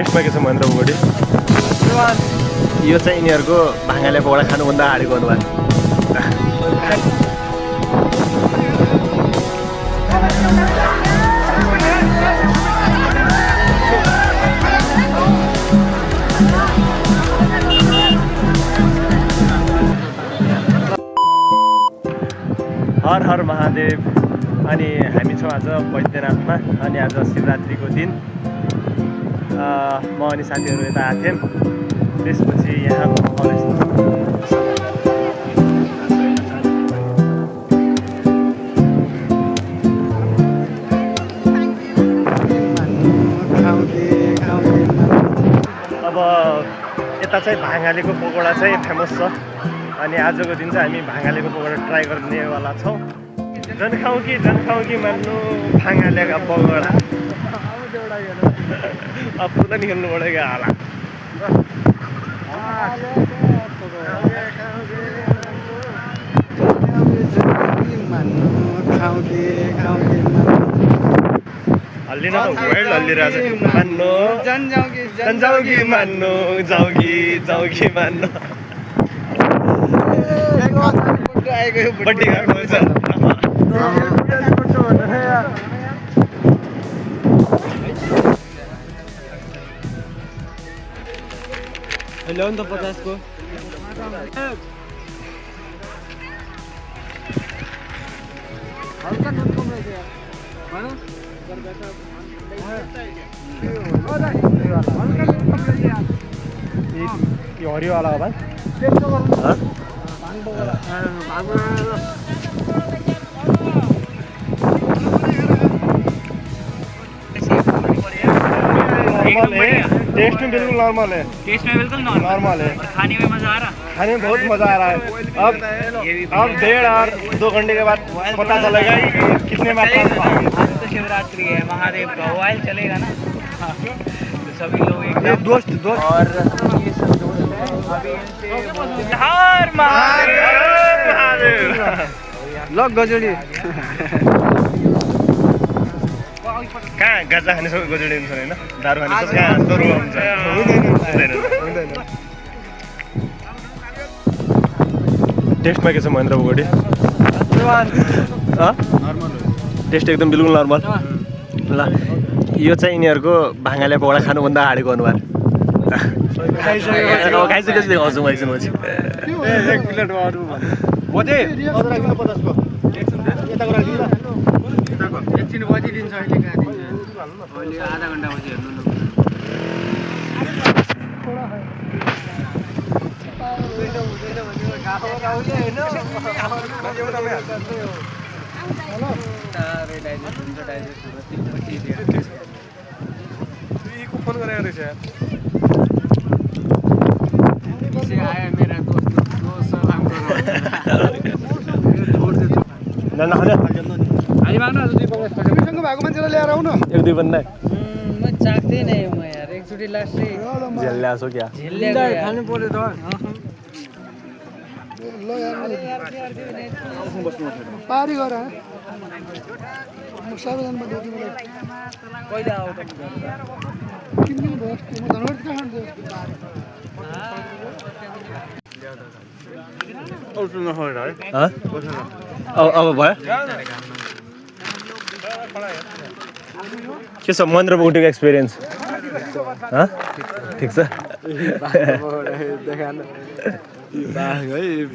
टेस्टमा के छ महेन्द्र बोगटी यो चाहिँ यिनीहरूको भाङ्गाले पौडा खानुभन्दा अगाडिको अनुहार हर हर महादेव। अनि हामी छौँ आज बैद्यनाथमा अनि आज शिवरात्रिको दिन म अनि साथीहरू यता आएको थियौँ। त्यसपछि यहाँको माहौल यस्तो अब यता चाहिँ भाङ्गालेको पकौडा चाहिँ फेमस छ अनि आजको दिन चाहिँ हामी भाङ्गालेको पकौडा ट्राई गर्नेवाला छौँ। झन् खाउँ कि मान्नु भाङ्गालेका पकौडा अब पुरा निकाल्नु पऱ्यो होला। हल्लिन वाइल्ड हल्लिरहेको छ मान्नु जाउँ कि मान्नु जाउँ कि मान्नु बड्डी घाटो छ ल्याउनु त 50 को हल्का नुन कम रहेछ यार हैन यो हरियो वाला हो भाइ टेस्ट में बिल्कुल नॉर्मल है। टेस्ट में बिल्कुल नॉर्मल है। खाने में मजा आ रहा खाने में बहुत मजा आ रहा है। अब 1.5 और 2 घंटे के बाद पता चलेगा कि कितने मात्रा में। आज तो शिवरात्रि है, महादेव का ऑयल चलेगा ना तो सभी लोग एक दोस्त और ये सब दोस्त हैं अभी इनसे हर महादेव लोग गजोडी कहाँ गाजा खाने सब गजोडी हुन्छ हैन दारु खाने सब कहाँ दरुवा हुन्छ हुँदैन टेस्टमा के छ महेन्द्र बोगटी नर्मल टेस्ट एकदम बिल्कुल नर्मल ल यो चाहिँ यिनीहरूको भाङ्गाले पौडा खानुभन्दा अगाडिको अनुहार खाइसकेपछि देखाउँछु म एकछिन एक प्लेट अरू बजे अदर राख्दिनु 50 को यताको राख्दिनु एकछिन बजिदिन्छ अहिले कहाँ दिन्छ अहिले आधा घण्टा पछि हेर्नु न फोन गरेको रहेछ आयो मेरा दोस्त आज माग्नु आज 2 भएको मान्छेलाई ल्याएर आउनु 1-2 बन्दा म चाख्दै नै म यार एकचोटी लास्टै झेल ल्यासो क्या खानु पर्यो त ल यार पारी गर म सबैजना ड्युटी मलाई कहिले आउ त किन्नु भयो म धनगढ कहाँ खान्छु अब भयो के छ महेन्द्र बोगटीको एक्सपिरियन्स ठिक छ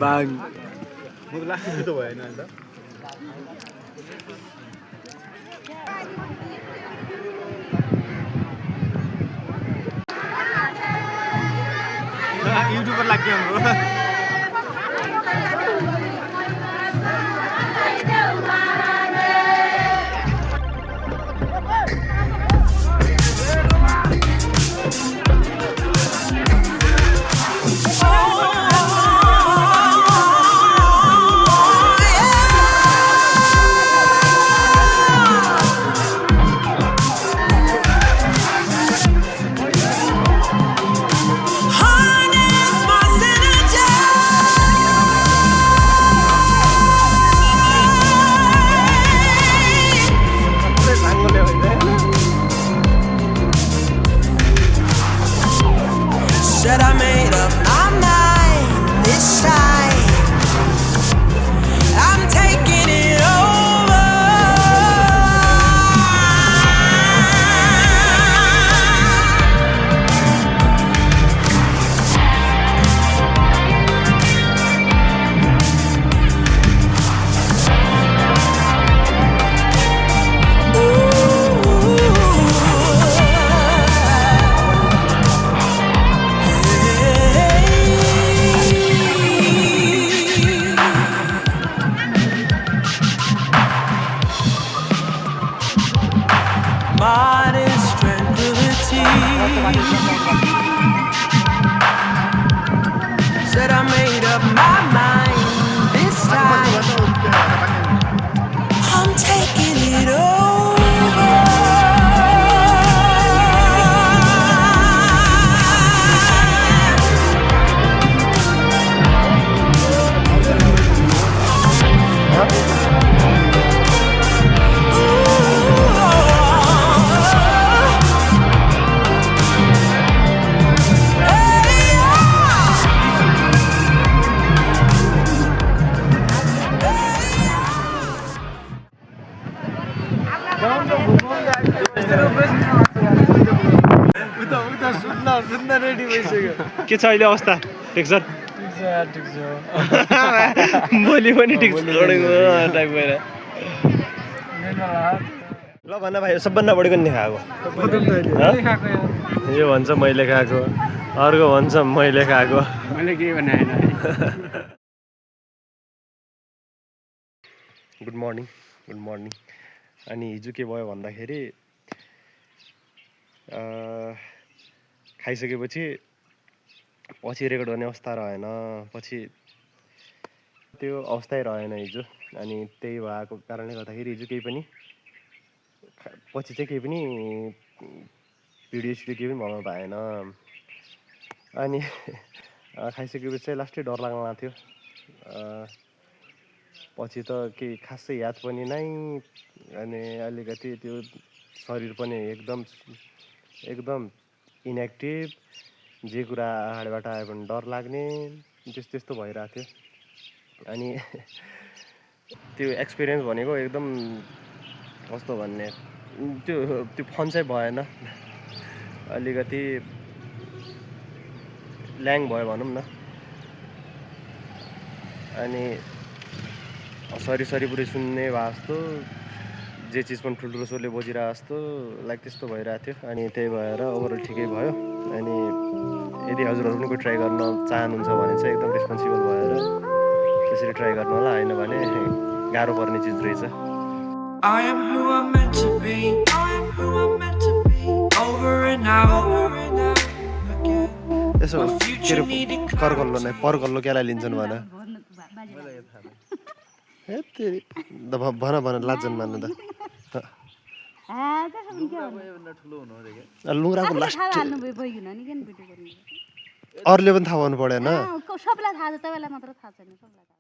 बाघ युट्युबर लाग्यो हाम्रो Harness my synergy. of my mind this time. I'm taking it over. के छ अहिले अवस्था ठिक छ भोलि पनि ठिक छ ल भन भाइ सबभन्दा बढी पनि खाएको यो भन्छ मैले खाएको अर्को भन्छ मैले खाएको मैले के भने हैन गुड मर्निङ अनि हिजो के भयो भन्दाखेरि खाइसकेपछि पछि रेकर्ड गर्ने अवस्था रहेन पछि त्यो अवस्थै रहेन हिजो अनि त्यही भएको कारणले गर्दाखेरि हिजो केही पनि पछि चाहिँ केही पनि भिडियो सिडियो केही पनि बनाउनु पाएन अनि खाइसकेपछि चाहिँ लास्टै डर लाग्न लाग्थ्यो पछि त केही खासै याद पनि नै अनि अलिकति त्यो शरीर पनि एकदम इनएक्टिभ जे कुरा अगाडिबाट आयो भने डर लाग्ने त्यस्तो भइरहेको थियो अनि त्यो एक्सपिरियन्स भनेको एकदम कस्तो भन्ने त्यो फन चाहिँ भएन अलिकति ल्याङ भयो भनौँ न अनि सरी पुरै सुन्ने भए जस्तो जे चिज पनि ठुल्ठुलो स्वरले बजिरहेको जस्तो लाइक त्यस्तो भइरहेको थियो अनि त्यही भएर ओभरअल ठिकै भयो अनि यदि हजुरहरू पनि कोही ट्राई गर्न चाहनुहुन्छ भने चाहिँ एकदम रेस्पोन्सिबल भएर त्यसरी ट्राई गर्नु होला होइन भने गाह्रो पर्ने चिज रहेछ I am who I'm meant to be. Over and out again. यसो के अरे करकल्लो नै परकल्लो केलाई लिन्छन् भन हे तेरी भन लाजन मान्नु त लुङ्ग्राको लास्ट अरूले पनि थाहा पाउनु परेन सबलाई थाहा छ तपाईँलाई मात्र थाहा छैन सबलाई